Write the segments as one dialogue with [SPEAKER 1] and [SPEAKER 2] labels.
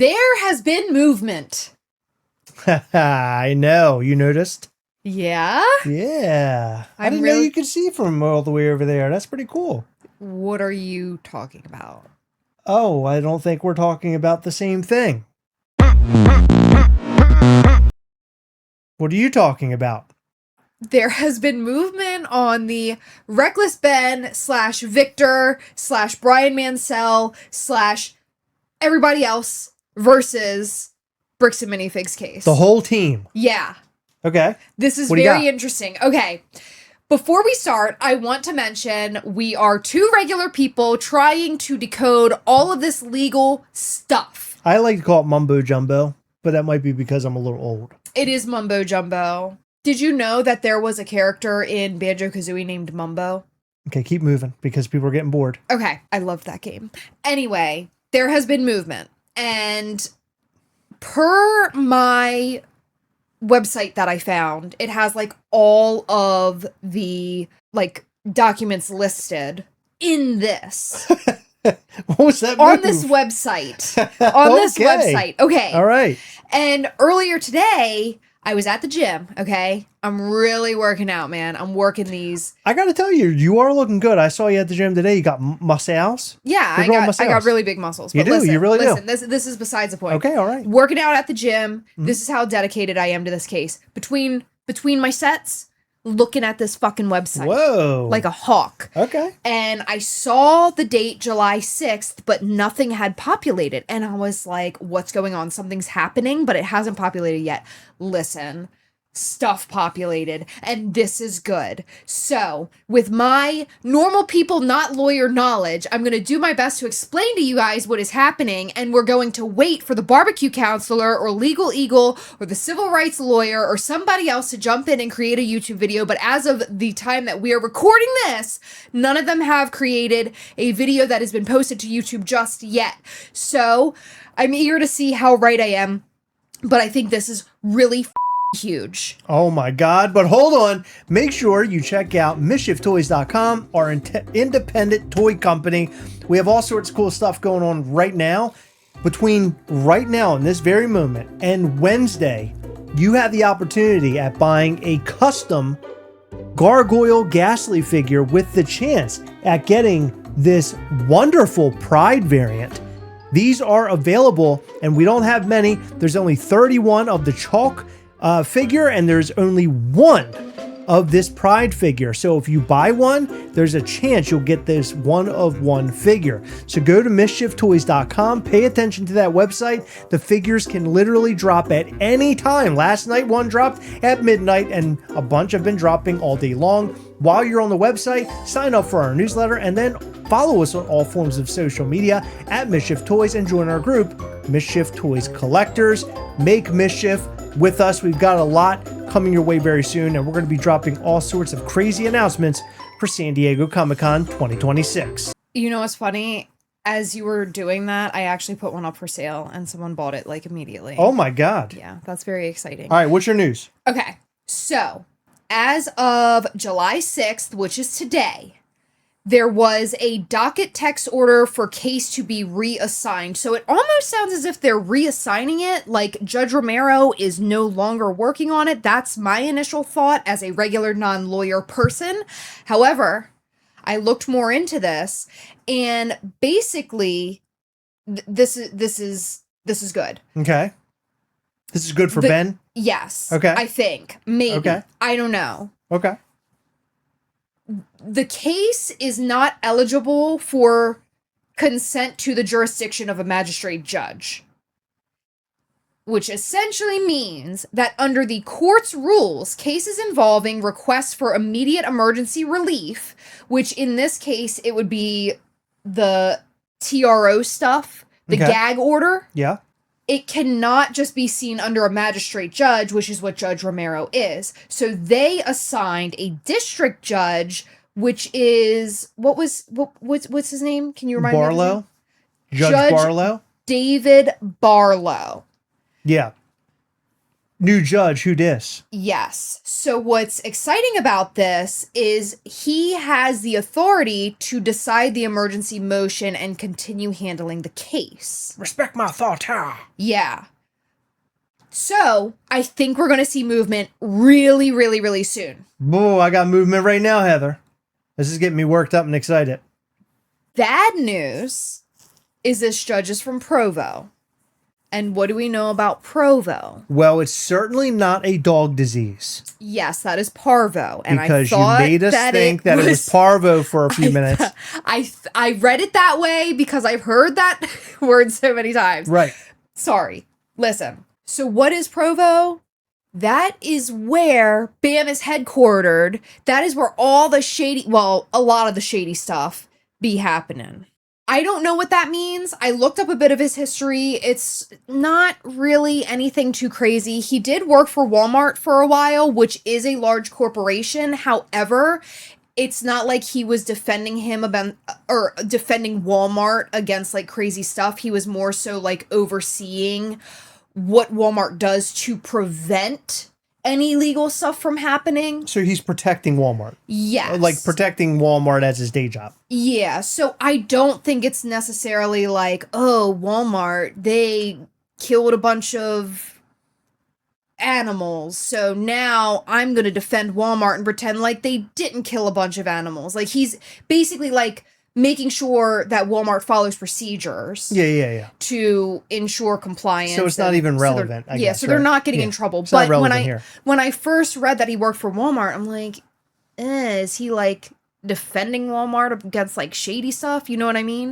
[SPEAKER 1] There has been movement.
[SPEAKER 2] I know. You noticed?
[SPEAKER 1] Yeah?
[SPEAKER 2] Yeah. I didn't know you could see from all the way over there. That's pretty cool.
[SPEAKER 1] What are you talking about?
[SPEAKER 2] Oh, I don't think we're talking about the same thing. What are you talking about?
[SPEAKER 1] There has been movement on the Reckless Ben / Victor / Brian Mansell / everybody else versus Bricks and Minifigs case.
[SPEAKER 2] The whole team.
[SPEAKER 1] Yeah.
[SPEAKER 2] Okay.
[SPEAKER 1] This is very interesting. Okay. Before we start, I want to mention we are two regular people trying to decode all of this legal stuff.
[SPEAKER 2] I like to call it mumbo jumbo, but that might be because I'm a little old.
[SPEAKER 1] It is mumbo jumbo. Did you know that there was a character in Banjo-Kazooie named Mumbo?
[SPEAKER 2] Okay, keep moving because people are getting bored.
[SPEAKER 1] Okay, I love that game. Anyway, there has been movement. And per my website that I found, it has like all of the like documents listed in this.
[SPEAKER 2] What was that?
[SPEAKER 1] On this website. On this website. Okay.
[SPEAKER 2] All right.
[SPEAKER 1] And earlier today, I was at the gym, okay? I'm really working out, man. I'm working these.
[SPEAKER 2] I got to tell you, you are looking good. I saw you at the gym today. You got muscles.
[SPEAKER 1] Yeah, I got really big muscles.
[SPEAKER 2] You
[SPEAKER 1] but
[SPEAKER 2] do,
[SPEAKER 1] listen,
[SPEAKER 2] you really do.
[SPEAKER 1] This is besides the point.
[SPEAKER 2] Okay, all right.
[SPEAKER 1] Working out at the gym. Mm-hmm. This is how dedicated I am to this case. Between my sets, looking at this fucking website.
[SPEAKER 2] Whoa.
[SPEAKER 1] Like a hawk.
[SPEAKER 2] Okay.
[SPEAKER 1] And I saw the date July 6th, but nothing had populated. And I was like, what's going on? Something's happening, but it hasn't populated yet. Listen. Stuff populated, and this is good. So, with my normal people, not lawyer knowledge, I'm going to do my best to explain to you guys what is happening, and we're going to wait for the barbecue counselor or legal eagle or the civil rights lawyer or somebody else to jump in and create a YouTube video. But as of the time that we are recording this, none of them have created a video that has been posted to YouTube just yet. So, I'm eager to see how right I am, but I think this is really huge.
[SPEAKER 2] Oh my God. But hold on. Make sure you check out MischiefToys.com, our independent toy company. We have all sorts of cool stuff going on right now. Between right now and this very moment and Wednesday, you have the opportunity at buying a custom Gargoyle Ghastly figure with the chance at getting this wonderful Pride variant. These are available and we don't have many. There's only 31 of the chalk figure, and there's only one of this Pride figure. So if you buy one, there's a chance you'll get this one-of-one figure. So go to MischiefToys.com, pay attention to that website. The figures can literally drop at any time. Last night one dropped at midnight, and a bunch have been dropping all day long. While you're on the website, sign up for our newsletter, and then follow us on all forms of social media at Mischief Toys and join our group, Mischief Toys Collectors. Make mischief with us. We've got a lot coming your way very soon, and we're going to be dropping all sorts of crazy announcements for San Diego Comic-Con 2026.
[SPEAKER 1] You know what's funny? As you were doing that, I actually put one up for sale, and someone bought it like immediately.
[SPEAKER 2] Oh my God.
[SPEAKER 1] Yeah, that's very exciting.
[SPEAKER 2] All right, what's your news?
[SPEAKER 1] Okay, so as of July 6th, which is today, there was a docket text order for case to be reassigned. So it almost sounds as if they're reassigning it, like Judge Romero is no longer working on it. That's my initial thought as a regular non-lawyer person. However, I looked more into this, and basically, this is good.
[SPEAKER 2] Okay. This is good for Ben?
[SPEAKER 1] Yes.
[SPEAKER 2] Okay.
[SPEAKER 1] I think. Maybe. Okay. I don't know.
[SPEAKER 2] Okay.
[SPEAKER 1] The case is not eligible for consent to the jurisdiction of a magistrate judge, which essentially means that under the court's rules, cases involving requests for immediate emergency relief, which in this case, it would be the TRO stuff, the gag order.
[SPEAKER 2] Yeah.
[SPEAKER 1] It cannot just be seen under a magistrate judge, which is what Judge Romero is. So they assigned a district judge, which is what's his name? Can you remind me?
[SPEAKER 2] Barlow? Judge Barlow?
[SPEAKER 1] David Barlow.
[SPEAKER 2] Yeah. new judge, who dis?
[SPEAKER 1] Yes. So what's exciting about this is he has the authority to decide the emergency motion and continue handling the case.
[SPEAKER 2] Respect my thought,
[SPEAKER 1] Yeah. So I think we're going to see movement really, really, really soon.
[SPEAKER 2] Boy, I got movement right now, Heather. This is getting me worked up and excited.
[SPEAKER 1] Bad news is this judge is from Provo. And what do we know about Provo?
[SPEAKER 2] Well, it's certainly not a dog disease.
[SPEAKER 1] Yes, that is parvo. And
[SPEAKER 2] because
[SPEAKER 1] I thought
[SPEAKER 2] you made us think that it was parvo for a few minutes.
[SPEAKER 1] I read it that way because I've heard that word so many times.
[SPEAKER 2] Right.
[SPEAKER 1] Sorry. Listen. So what is Provo? That is where BAM is headquartered. That is where all the shady, well, a lot of the shady stuff be happening. I don't know what that means. I looked up a bit of his history. It's not really anything too crazy. He did work for Walmart for a while, which is a large corporation. However, it's not like he was defending him about or defending Walmart against like crazy stuff. He was more so like overseeing what Walmart does to prevent any legal stuff from happening.
[SPEAKER 2] So he's protecting Walmart.
[SPEAKER 1] Yes.
[SPEAKER 2] Like protecting Walmart as his day job.
[SPEAKER 1] Yeah. So I don't think it's necessarily like, oh, Walmart, they killed a bunch of animals. So now I'm going to defend Walmart and pretend like they didn't kill a bunch of animals. Like he's basically like making sure that Walmart follows procedures.
[SPEAKER 2] Yeah.
[SPEAKER 1] To ensure compliance.
[SPEAKER 2] So it's not even relevant,
[SPEAKER 1] I
[SPEAKER 2] guess.
[SPEAKER 1] Yeah, so they're not getting in trouble.
[SPEAKER 2] It's
[SPEAKER 1] but
[SPEAKER 2] not
[SPEAKER 1] when I first read that he worked for Walmart, I'm like, is he like defending Walmart against like shady stuff? You know what I mean?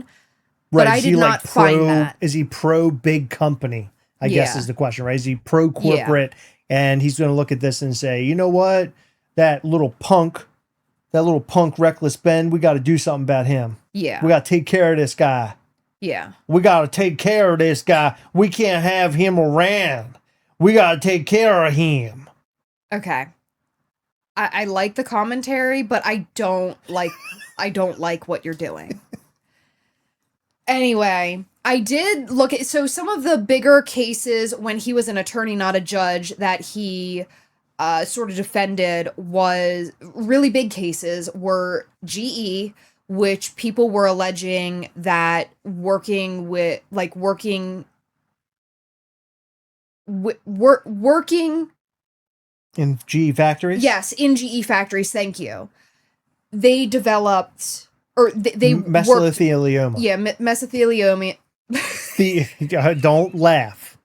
[SPEAKER 2] Right.
[SPEAKER 1] But I did not find that.
[SPEAKER 2] Is he pro big company? I guess is the question, right? Is he pro corporate? Yeah. And he's going to look at this and say, you know what? That little punk reckless Ben, we got to do something about him.
[SPEAKER 1] Yeah.
[SPEAKER 2] We got to take care of this guy.
[SPEAKER 1] Yeah.
[SPEAKER 2] We got to take care of this guy. We can't have him around. We got to take care of him.
[SPEAKER 1] Okay. I like the commentary, but I don't like what you're doing. Anyway, I did look at, so some of the bigger cases when he was an attorney, not a judge, that he sort of defended was really big cases were GE, which people were alleging that working
[SPEAKER 2] in GE factories?
[SPEAKER 1] Yes, in GE factories, thank you. They developed, or they
[SPEAKER 2] mesothelioma.
[SPEAKER 1] Yeah, mesothelioma.
[SPEAKER 2] Don't laugh.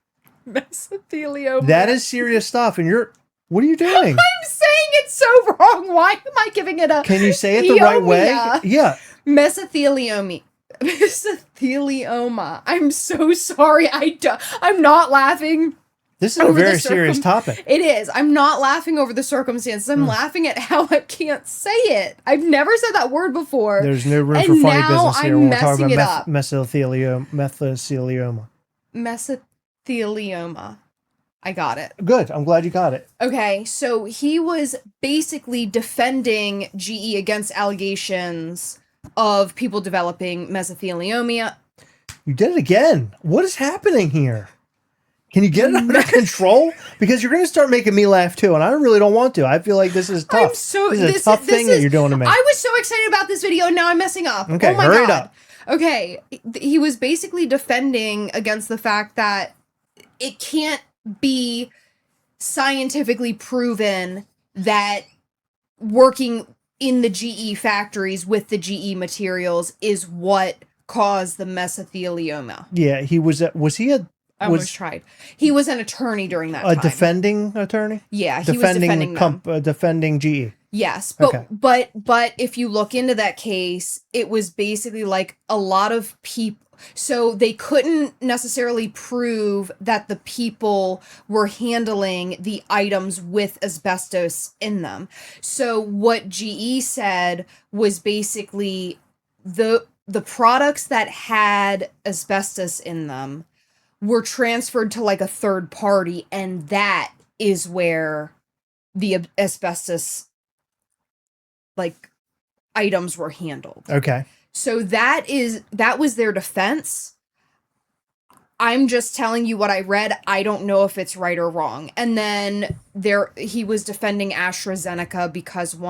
[SPEAKER 1] Mesothelioma.
[SPEAKER 2] That is serious stuff, and what are you doing?
[SPEAKER 1] I'm saying it so wrong. Why am I giving it a...
[SPEAKER 2] Can you say it the right way? Yeah.
[SPEAKER 1] Mesothelioma. Mesothelioma. I'm so sorry. I'm not laughing.
[SPEAKER 2] This is a very serious topic.
[SPEAKER 1] It is. I'm not laughing over the circumstances. I'm laughing at how I can't say it. I've never said that word before.
[SPEAKER 2] There's no room for funny business here when we're talking about
[SPEAKER 1] mesothelioma.
[SPEAKER 2] Mesothelioma.
[SPEAKER 1] Mesothelioma. I got it.
[SPEAKER 2] Good. I'm glad you got it.
[SPEAKER 1] Okay, so he was basically defending GE against allegations of people developing mesothelioma.
[SPEAKER 2] You did it again. What is happening here? Can you get it under control? Because you're going to start making me laugh too, and I really don't want to. I feel like this is tough. This is a tough thing that you're doing to me.
[SPEAKER 1] I was so excited about this video, and now I'm messing up.
[SPEAKER 2] Okay,
[SPEAKER 1] oh my
[SPEAKER 2] hurry
[SPEAKER 1] God.
[SPEAKER 2] up.
[SPEAKER 1] Okay, he was basically defending against the fact that it can't be scientifically proven that working in the GE factories with the GE materials is what caused the mesothelioma.
[SPEAKER 2] Yeah, he was he a...
[SPEAKER 1] I almost tried. He was an attorney during that time.
[SPEAKER 2] A defending attorney?
[SPEAKER 1] Yeah, he was defending them.
[SPEAKER 2] Defending GE.
[SPEAKER 1] Yes, but if you look into that case, it was basically like a lot of people. So they couldn't necessarily prove that the people were handling the items with asbestos in them. So what GE said was basically the products that had asbestos in them were transferred to like a third party, and that is where the asbestos like items were handled.
[SPEAKER 2] Okay.
[SPEAKER 1] So that was their defense. I'm just telling you what I read. I don't know if it's right or wrong. And then he was defending AstraZeneca because they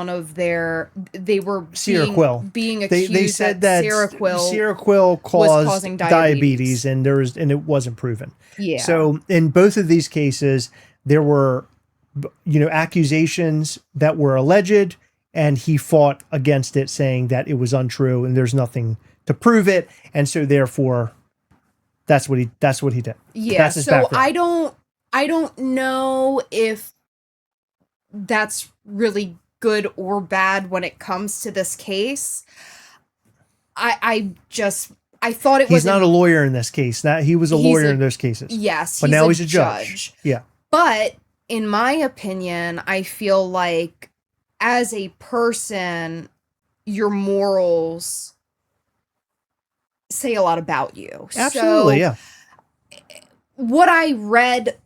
[SPEAKER 1] were
[SPEAKER 2] Seroquel.
[SPEAKER 1] being accused
[SPEAKER 2] They said that Seroquel
[SPEAKER 1] was
[SPEAKER 2] caused
[SPEAKER 1] causing
[SPEAKER 2] diabetes, and it wasn't proven.
[SPEAKER 1] Yeah.
[SPEAKER 2] So in both of these cases, there were, accusations that were alleged, and he fought against it, saying that it was untrue and there's nothing to prove it, and so therefore, that's what he did.
[SPEAKER 1] Yeah.
[SPEAKER 2] That's his background.
[SPEAKER 1] I don't know if that's really good or bad when it comes to this case. I thought it was.
[SPEAKER 2] He's not a lawyer in this case. He was a lawyer in those cases.
[SPEAKER 1] Yes,
[SPEAKER 2] but now he's a judge. Yeah.
[SPEAKER 1] But in my opinion, I feel like as a person, your morals say a lot about you.
[SPEAKER 2] Absolutely,
[SPEAKER 1] so, what I read,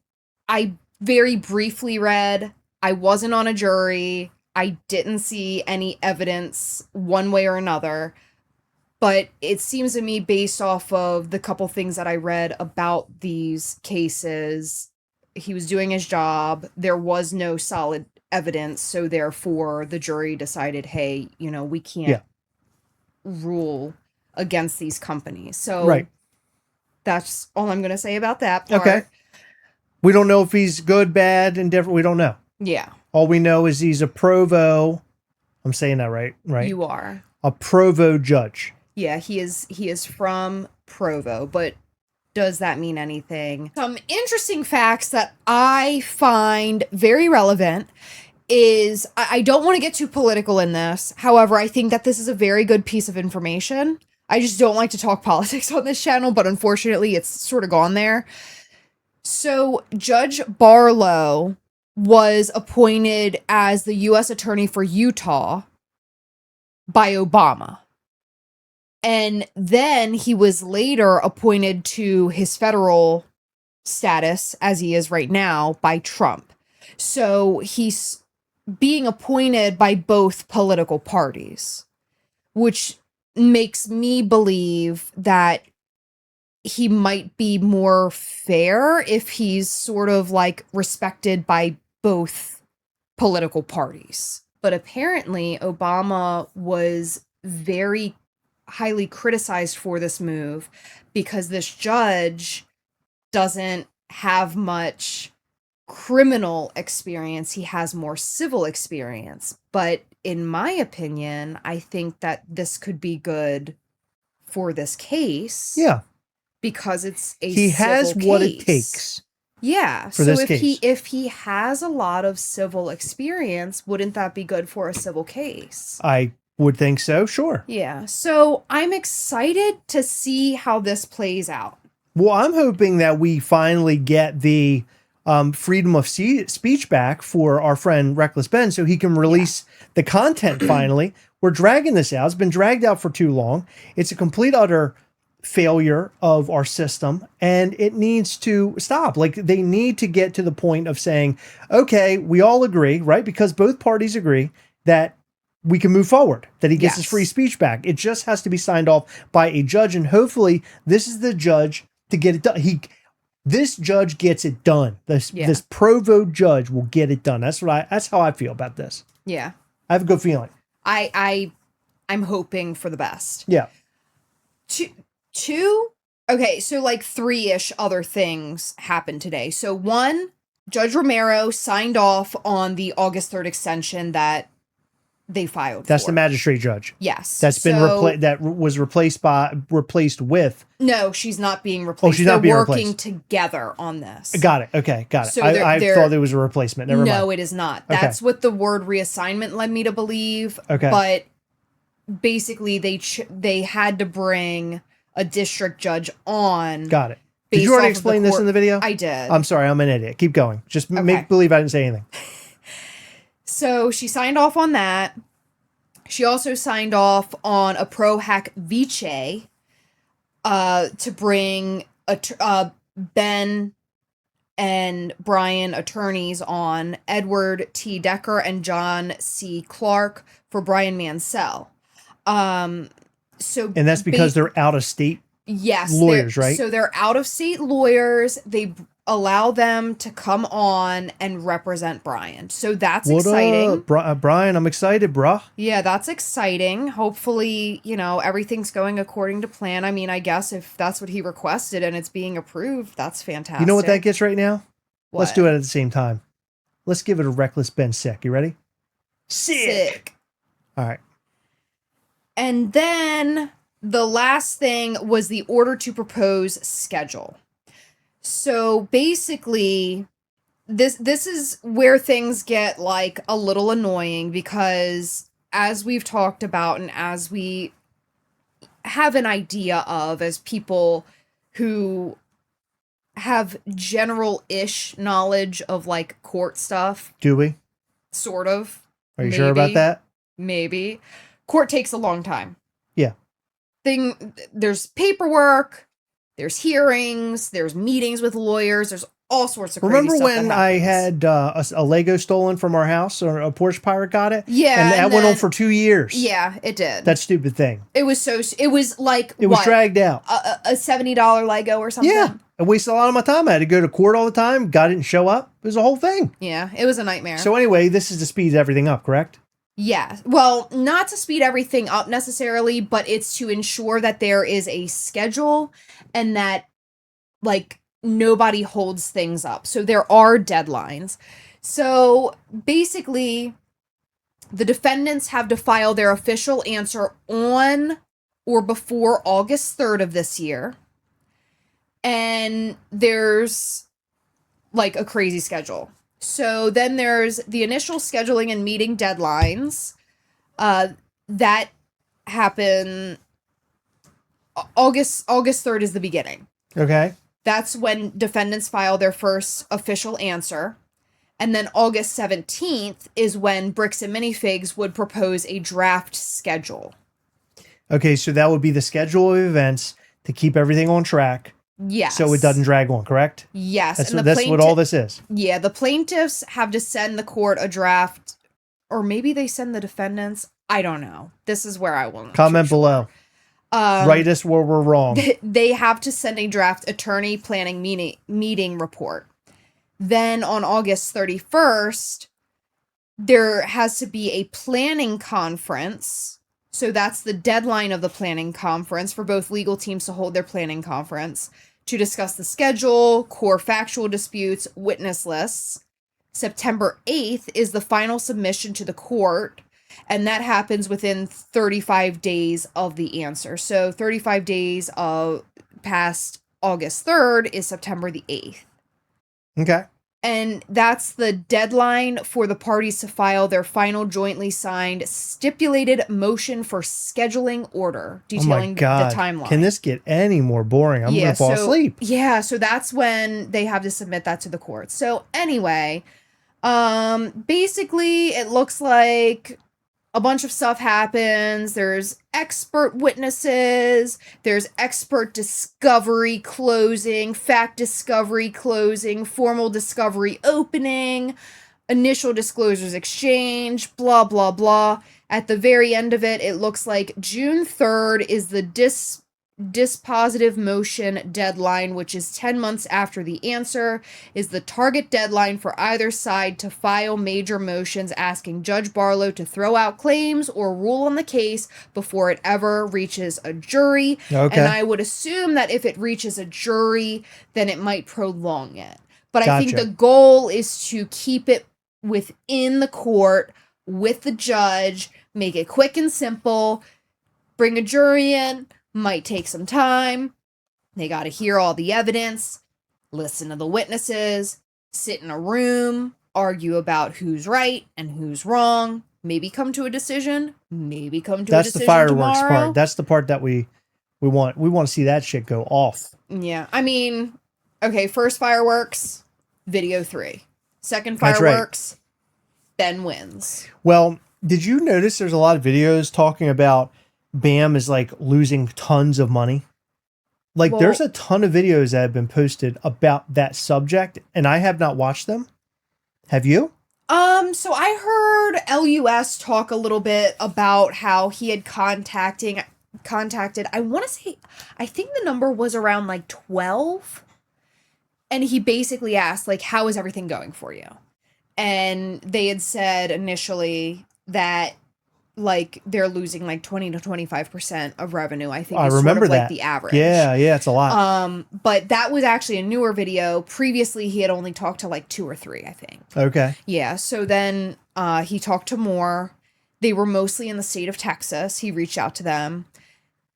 [SPEAKER 1] I very briefly read. I wasn't on a jury. I didn't see any evidence one way or another. But it seems to me, based off of the couple things that I read about these cases, he was doing his job. There was no solid evidence. So therefore, the jury decided, hey, we can't rule against these companies. So that's all I'm going to say about that part.
[SPEAKER 2] Okay. We don't know if he's good, bad, indifferent. We don't know.
[SPEAKER 1] Yeah.
[SPEAKER 2] All we know is he's a Provo. I'm saying that right? Right.
[SPEAKER 1] You are.
[SPEAKER 2] A Provo judge.
[SPEAKER 1] Yeah, he is from Provo, but does that mean anything? Some interesting facts that I find very relevant is, I don't want to get too political in this. However, I think that this is a very good piece of information. I just don't like to talk politics on this channel, but unfortunately it's sort of gone there. So Judge Barlow was appointed as the U.S. Attorney for Utah by Obama. And then he was later appointed to his federal status, as he is right now, by Trump. So he's being appointed by both political parties, which makes me believe that he might be more fair if he's sort of like respected by both political parties. But apparently Obama was very highly criticized for this move because this judge doesn't have much criminal experience. He has more civil experience. But in my opinion, I think that this could be good for this case.
[SPEAKER 2] Yeah.
[SPEAKER 1] Because it's a
[SPEAKER 2] he
[SPEAKER 1] civil
[SPEAKER 2] has
[SPEAKER 1] case.
[SPEAKER 2] What it takes.
[SPEAKER 1] Yeah.
[SPEAKER 2] For
[SPEAKER 1] so
[SPEAKER 2] this case.
[SPEAKER 1] if he has a lot of civil experience, wouldn't that be good for a civil case?
[SPEAKER 2] I would think so, sure.
[SPEAKER 1] Yeah. So I'm excited to see how this plays out.
[SPEAKER 2] Well, I'm hoping that we finally get the freedom of speech back for our friend Reckless Ben so he can release the content finally. We're dragging this out. It's been dragged out for too long. It's a complete, utter failure of our system, and it needs to stop. Like, they need to get to the point of saying, okay, we all agree, right? Because both parties agree that we can move forward, that he gets his free speech back. It just has to be signed off by a judge, and hopefully this is the judge to get it done. This judge gets it done. This Provo judge will get it done. That's how I feel about this.
[SPEAKER 1] Yeah.
[SPEAKER 2] I have a good feeling.
[SPEAKER 1] I'm hoping for the best.
[SPEAKER 2] Yeah.
[SPEAKER 1] Okay, so like 3-ish other things happened today. So one, Judge Romero signed off on the August 3rd extension that they filed.
[SPEAKER 2] That's the magistrate judge.
[SPEAKER 1] Yes.
[SPEAKER 2] That's been replaced with.
[SPEAKER 1] No, she's not being replaced.
[SPEAKER 2] She's not being
[SPEAKER 1] working
[SPEAKER 2] replaced.
[SPEAKER 1] together on this.
[SPEAKER 2] Got it. Okay, got it.
[SPEAKER 1] So
[SPEAKER 2] I thought it was a replacement. Never mind.
[SPEAKER 1] No, it is not. That's what the word reassignment led me to believe.
[SPEAKER 2] Okay.
[SPEAKER 1] But basically, they had to bring a district judge on.
[SPEAKER 2] Got it. Did you already explain this in the video?
[SPEAKER 1] I did.
[SPEAKER 2] I'm sorry, I'm an idiot. Keep going. Just make believe I didn't say anything.
[SPEAKER 1] So she signed off on that. She also signed off on a pro hack vice to bring Ben and Brian attorneys on, Edward T. Decker and John C. Clark for Brian Mansell. And
[SPEAKER 2] that's because they're out of state
[SPEAKER 1] Yes,
[SPEAKER 2] lawyers, right?
[SPEAKER 1] So they're out of state lawyers. They allow them to come on and represent Brian. So that's
[SPEAKER 2] What
[SPEAKER 1] exciting.
[SPEAKER 2] up, Brian? I'm excited, bruh.
[SPEAKER 1] Yeah, that's exciting. Hopefully, everything's going according to plan. I mean, I guess if that's what he requested and it's being approved, that's fantastic.
[SPEAKER 2] You know what that gets right now?
[SPEAKER 1] What?
[SPEAKER 2] Let's do it at the same time. Let's give it a reckless Ben Sick. You ready? Sick. All right.
[SPEAKER 1] And then the last thing was the order to propose schedule. So basically, this is where things get like a little annoying because as we've talked about and as we have an idea of as people who have general-ish knowledge of like court stuff.
[SPEAKER 2] Do we?
[SPEAKER 1] Sort of.
[SPEAKER 2] Are you sure about that?
[SPEAKER 1] Maybe. Court takes a long time.
[SPEAKER 2] Yeah.
[SPEAKER 1] There's paperwork, there's hearings, there's meetings with lawyers, there's all sorts of crazy
[SPEAKER 2] Remember
[SPEAKER 1] stuff
[SPEAKER 2] when I had a Lego stolen from our house, or a Porsche pirate got it?
[SPEAKER 1] Yeah.
[SPEAKER 2] And that went on for 2 years.
[SPEAKER 1] Yeah, it did.
[SPEAKER 2] That stupid thing.
[SPEAKER 1] It was like,
[SPEAKER 2] it was dragged out.
[SPEAKER 1] A $70 Lego or something?
[SPEAKER 2] Yeah. I wasted a lot of my time. I had to go to court all the time. Guy didn't show up. It was a whole thing.
[SPEAKER 1] Yeah, it was a nightmare.
[SPEAKER 2] So anyway, this is to speed everything up, correct?
[SPEAKER 1] Yeah. Well, not to speed everything up necessarily, but it's to ensure that there is a schedule and that, like, nobody holds things up. So there are deadlines. So basically, the defendants have to file their official answer on or before August 3rd of this year. And there's like a crazy schedule. So then there's the initial scheduling and meeting deadlines that happen August 3rd is the beginning.
[SPEAKER 2] Okay.
[SPEAKER 1] That's when defendants file their first official answer. And then August 17th is when Bricks and Minifigs would propose a draft schedule.
[SPEAKER 2] Okay, so that would be the schedule of events to keep everything on track.
[SPEAKER 1] Yes.
[SPEAKER 2] So it doesn't drag on, correct?
[SPEAKER 1] Yes.
[SPEAKER 2] That's what all this is.
[SPEAKER 1] Yeah, the plaintiffs have to send the court a draft, or maybe they send the defendants. I don't know. This is where I will
[SPEAKER 2] comment below. Write us where we're wrong.
[SPEAKER 1] They have to send a draft attorney planning meeting report. Then on August 31st, there has to be a planning conference. So that's the deadline of the planning conference for both legal teams to hold their planning conference to discuss the schedule, core factual disputes, witness lists. September 8th is the final submission to the court, and that happens within 35 days of the answer. So 35 days past August 3rd is September the 8th.
[SPEAKER 2] Okay.
[SPEAKER 1] And that's the deadline for the parties to file their final jointly signed stipulated motion for scheduling order detailing the timeline.
[SPEAKER 2] Can this get any more boring? I'm going to fall asleep.
[SPEAKER 1] Yeah, so that's when they have to submit that to the court. So anyway, basically it looks like a bunch of stuff happens. There's expert witnesses. There's expert discovery closing, fact discovery closing, formal discovery opening, initial disclosures exchange, blah, blah, blah. At the very end of it, it looks like June 3rd is the dispositive motion deadline, which is 10 months after the answer, is the target deadline for either side to file major motions asking Judge Barlow to throw out claims or rule on the case before it ever reaches a jury.
[SPEAKER 2] Okay.
[SPEAKER 1] And I would assume that if it reaches a jury, then it might prolong it. But I think the goal is to keep it within the court with the judge, make it quick and simple, bring a jury in. Might take some time. They got to hear all the evidence, listen to the witnesses, sit in a room, argue about who's right and who's wrong, maybe come to a decision, maybe come to a decision.
[SPEAKER 2] That's the fireworks
[SPEAKER 1] tomorrow.
[SPEAKER 2] part. That's the part that we want. We want to see that shit go off.
[SPEAKER 1] Yeah. I mean, okay, first fireworks, video 3. Second fireworks, Ben wins.
[SPEAKER 2] Well, did you notice there's a lot of videos talking about BAM is like losing tons of money? Like there's a ton of videos that have been posted about that subject, and I have not watched them. Have you?
[SPEAKER 1] So I heard LUS talk a little bit about how he had contacted, I want to say, I think the number was around like 12. And he basically asked, like, how is everything going for you? And they had said initially that, like, they're losing like 20 to 25% of revenue, I think,
[SPEAKER 2] I
[SPEAKER 1] is
[SPEAKER 2] remember
[SPEAKER 1] sort of like
[SPEAKER 2] that.
[SPEAKER 1] the average.
[SPEAKER 2] Yeah, it's a lot.
[SPEAKER 1] But that was actually a newer video. Previously, he had only talked to like 2 or 3, I think.
[SPEAKER 2] Okay.
[SPEAKER 1] Yeah, so then he talked to more. They were mostly in the state of Texas. He reached out to them.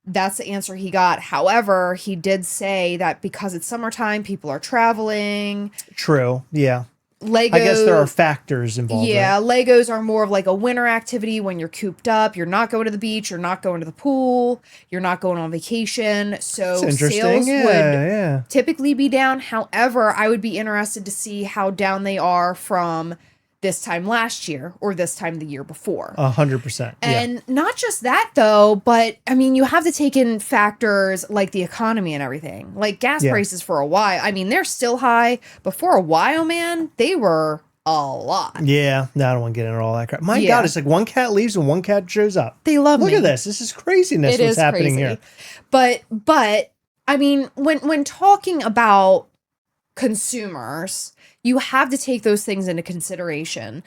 [SPEAKER 1] That's the answer he got. However, he did say that because it's summertime, people are traveling.
[SPEAKER 2] True. Yeah.
[SPEAKER 1] Lego,
[SPEAKER 2] I guess there are factors involved.
[SPEAKER 1] Yeah,
[SPEAKER 2] right?
[SPEAKER 1] Legos are more of like a winter activity when you're cooped up. You're not going to the beach. You're not going to the pool. You're not going on vacation. So
[SPEAKER 2] It's interesting.
[SPEAKER 1] sales would
[SPEAKER 2] Yeah.
[SPEAKER 1] typically be down. However, I would be interested to see how down they are from this time last year or this time the year before.
[SPEAKER 2] 100%.
[SPEAKER 1] And not just that though, but I mean, you have to take in factors like the economy and everything. Like gas prices for a while. I mean, they're still high, but for a while, man, they were a lot.
[SPEAKER 2] Yeah. No, I don't want to get into all that crap. My God, it's like one cat leaves and one cat shows up.
[SPEAKER 1] They love me.
[SPEAKER 2] Look at this. This is craziness what's happening here.
[SPEAKER 1] But I mean, when talking about consumers, you have to take those things into consideration.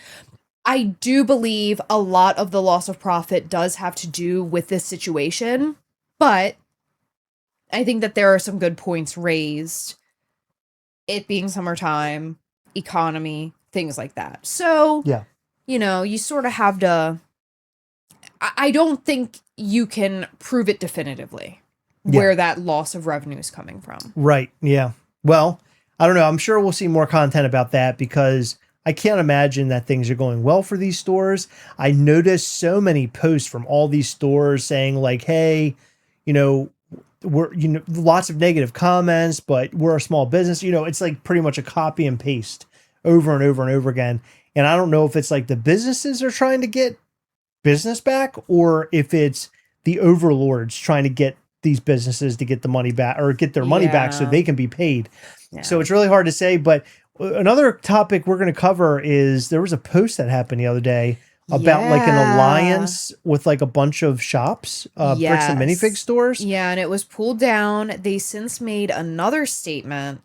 [SPEAKER 1] I do believe a lot of the loss of profit does have to do with this situation, but I think that there are some good points raised. It being summertime, economy, things like that. So, you know, you sort of have to... I don't think you can prove it definitively where that loss of revenue is coming from.
[SPEAKER 2] Right. Yeah. Well, I don't know. I'm sure we'll see more content about that because I can't imagine that things are going well for these stores. I noticed so many posts from all these stores saying like, hey, you know, we're, you know, lots of negative comments, but we're a small business. You know, it's like pretty much a copy and paste over and over and over again. And I don't know if it's like the businesses are trying to get business back or if it's the overlords trying to get these businesses to get the money back or get their money back so they can be paid. So it's really hard to say. But another topic we're going to cover is there was a post that happened the other day about like an alliance with like a bunch of shops, bricks and minifig stores.
[SPEAKER 1] Yeah, and it was pulled down. They since made another statement,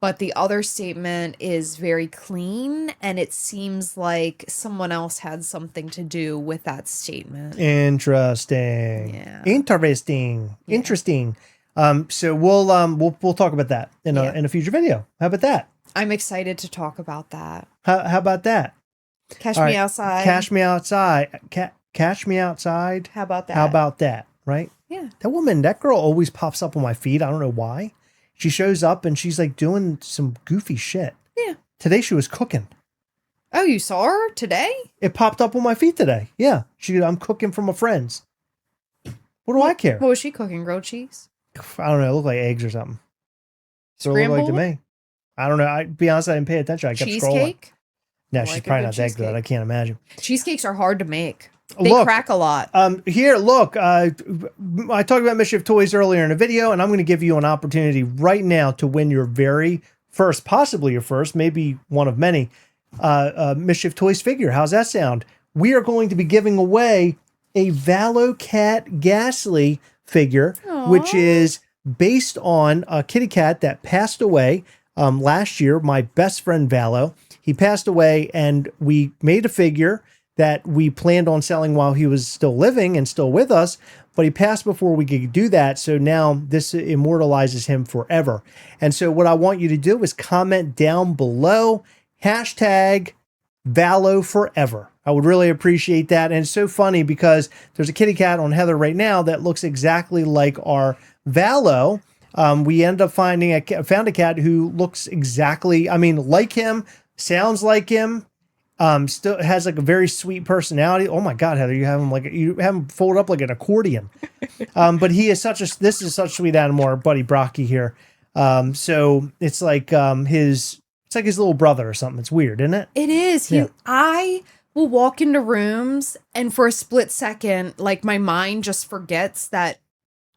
[SPEAKER 1] but the other statement is very clean, and it seems like someone else had something to do with that statement.
[SPEAKER 2] Interesting.
[SPEAKER 1] Yeah.
[SPEAKER 2] Interesting. Yeah. Interesting. So we'll talk about that in a future video. How about that?
[SPEAKER 1] I'm excited to talk about that.
[SPEAKER 2] How about that?
[SPEAKER 1] Cash me outside.
[SPEAKER 2] Cash me outside. Cash me outside.
[SPEAKER 1] How about that?
[SPEAKER 2] How about that? Right?
[SPEAKER 1] Yeah.
[SPEAKER 2] That girl always pops up on my feed. I don't know why. She shows up and she's like doing some goofy shit.
[SPEAKER 1] Yeah.
[SPEAKER 2] Today she was cooking.
[SPEAKER 1] Oh, you saw her today?
[SPEAKER 2] It popped up on my feed today. Yeah. I'm cooking for my friends. What do I care?
[SPEAKER 1] What was she cooking? Grilled cheese?
[SPEAKER 2] I don't know. It looked like eggs or something.
[SPEAKER 1] Scrambled?
[SPEAKER 2] It looked like to me. I don't know. I be honest, I didn't pay attention. I kept scrolling. No, she's probably not that good. I can't imagine.
[SPEAKER 1] Cheesecakes are hard to make. They crack a lot.
[SPEAKER 2] Here, look. I talked about Mischief Toys earlier in the video, and I'm going to give you an opportunity right now to win your very first, possibly your first, maybe one of many, Mischief Toys figure. How's that sound? We are going to be giving away a Barlow Cat Ghastly figure, which is based on a kitty cat that passed away last year. My best friend Barlow, he passed away, and we made a figure that we planned on selling while he was still living and still with us, but he passed before we could do that. So now this immortalizes him forever. And so what I want you to do is comment down below, hashtag Barlow forever. I would really appreciate that. And it's so funny because there's a kitty cat on Heather right now that looks exactly like our Barlow. We ended up found a cat who looks exactly, like him, sounds like him, still has like a very sweet personality. Oh my God, Heather, you have him fold up like an accordion. But this is such sweet animal, our buddy Brocky here. So it's like his little brother or something. It's weird, isn't it?
[SPEAKER 1] It is. I will walk into rooms and for a split second, like my mind just forgets that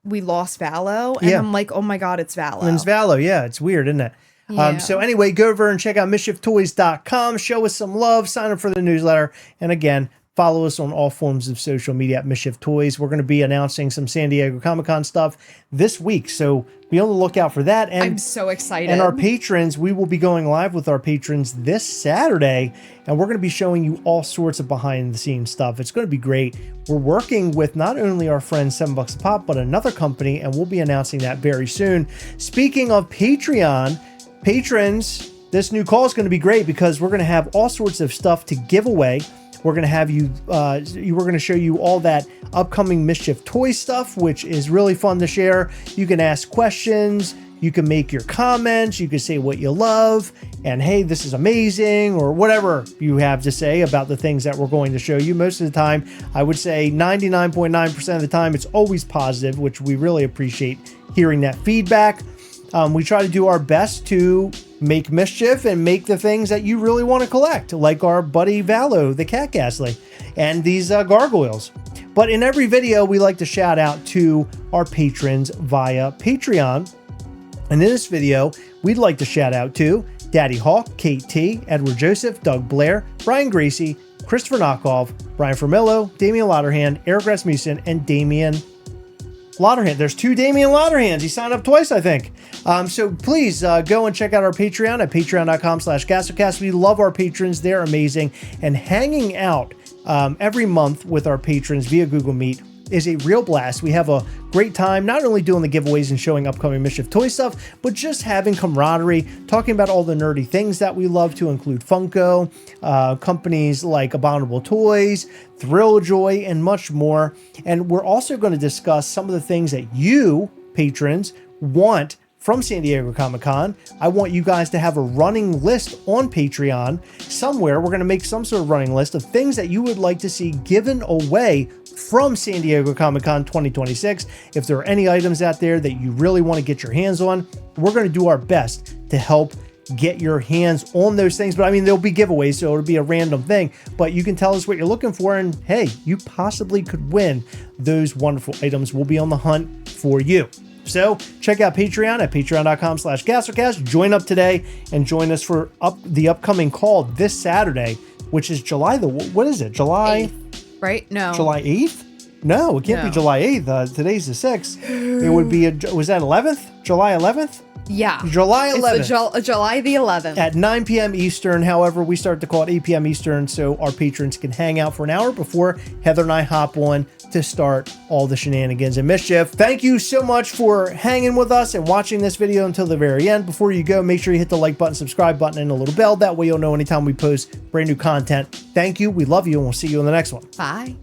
[SPEAKER 1] we lost Barlow. And I'm like, oh my God, it's Barlow.
[SPEAKER 2] And it's Barlow. Yeah, it's weird, isn't it? Yeah. So anyway, go over and check out MischiefToys.com. Show us some love. Sign up for the newsletter. And again, Follow us on all forms of social media at Mischief Toys. We're going to be announcing some San Diego Comic-Con stuff this week, so be on the lookout for that. And
[SPEAKER 1] I'm so excited.
[SPEAKER 2] And our patrons, we will be going live with our patrons this Saturday, and we're going to be showing you all sorts of behind-the-scenes stuff. It's going to be great. We're working with not only our friends $7 a pop, but another company, and we'll be announcing that very soon. Speaking of Patreon, patrons, this new call is going to be great because we're going to have all sorts of stuff to give away. We're going to have you, we're going to show you all that upcoming Mischief Toy stuff, which is really fun to share. You can ask questions, you can make your comments, you can say what you love, and hey, this is amazing, or whatever you have to say about the things that we're going to show you. Most of the time, I would say 99.9% of the time, it's always positive, which we really appreciate hearing that feedback. We try to do our best to make mischief and make the things that you really want to collect, like our buddy Barlow, the cat Ghastly, and these gargoyles. But in every video, we like to shout out to our patrons via Patreon. And in this video, we'd like to shout out to Daddy Hawk, Kate T, Edward Joseph, Doug Blair, Brian Gracie, Christopher Knockoff, Brian Formillo, Damian Lauderhand, Eric Rasmussen, and Damian Lauderhand. There's two Damian Lauderhands. He signed up twice, I think. So please go and check out our Patreon at patreon.com/Gastlecast. We love our patrons. They're amazing. And hanging out every month with our patrons via Google Meet is a real blast. We have a great time, not only doing the giveaways and showing upcoming Mischief Toy stuff, but just having camaraderie, talking about all the nerdy things that we love, to include Funko, companies like Abominable Toys, Thrill Joy, and much more. And we're also going to discuss some of the things that you, patrons, want from San Diego Comic-Con. I want you guys to have a running list on Patreon somewhere. We're going to make some sort of running list of things that you would like to see given away from San Diego Comic-Con 2026. If there are any items out there that you really want to get your hands on, we're going to do our best to help get your hands on those things. But I mean, there'll be giveaways, so it'll be a random thing, but you can tell us what you're looking for, and hey, you possibly could win those wonderful items. We'll be on the hunt for you. So check out Patreon at patreon.com/Gastlecast. Join up today and join us for the upcoming call this Saturday, which is July what is it? July
[SPEAKER 1] 8th, right? No.
[SPEAKER 2] July 8th? No, it can't be July 8th. Today's the 6th. It would be, was that 11th? July 11th?
[SPEAKER 1] Yeah.
[SPEAKER 2] July 11th.
[SPEAKER 1] It's July the 11th.
[SPEAKER 2] At 9 p.m. Eastern. However, we start to call it 8 p.m. Eastern so our patrons can hang out for an hour before Heather and I hop on to start all the shenanigans and mischief. Thank you so much for hanging with us and watching this video until the very end. Before you go, make sure you hit the like button, subscribe button, and a little bell. That way you'll know anytime we post brand new content. Thank you. We love you, and we'll see you in the next one.
[SPEAKER 1] Bye.